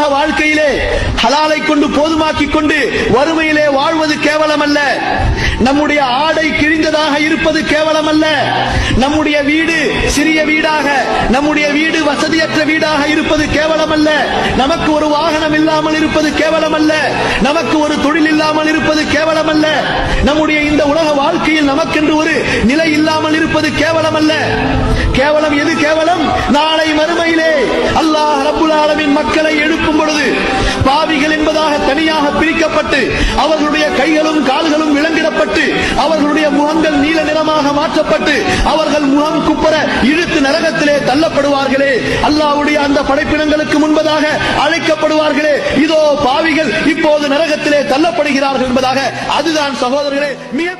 உலக வாழ்க்கையிலே ஹலாலை கொண்டு போதுமாக்கிக் கொண்டு வறுமையிலே வாழ்வது கேவலம் அல்ல. நம்முடைய ஆடை கிழிந்ததாக இருப்பது கேவலம் அல்ல. நம்முடைய வீடு சிறிய வீடாக, நம்முடைய வீடு வசதியற்ற வீடாக இருப்பது கேவலம் அல்ல. நமக்கு ஒரு வாகனம் இல்லாமல் இருப்பது கேவலம் அல்ல. நமக்கு ஒரு தொழில் இல்லாமல் இருப்பது கேவலம் அல்ல. நம்முடைய இந்த உலக வாழ்க்கையில் நமக்கென்று ஒரு நிலை இல்லாமல் இருப்பது கேவலம் அல்ல. கேவலம் எது கேவலம்? நாளை மறுமையிலே அல்லாஹ் ரப்புல் ஆலமீன் மக்களை எழுப்பும் பொழுது பாவிகள் என்பதாக தனியாக பிரிக்கப்பட்டு அவர்களுடைய கைகளும் கால்களும் விலங்கிடப்பட்டு அவர்களுடைய முகங்கள் நீல நிறமாக மாற்றப்பட்டு அவர்கள் முகம் குப்பர இழுத்து நரகத்திலே தள்ளப்படுவார்களே, அல்லாஹ்வுடைய அந்த படைப்பினங்களுக்கு முன்பதாக அழைக்கப்படுவார்களே, இதோ பாவிகள் இப்போது நரகத்திலே தள்ளப்படுகிறார்கள் என்பதாக. அதுதான் சகோதரர்களே மிக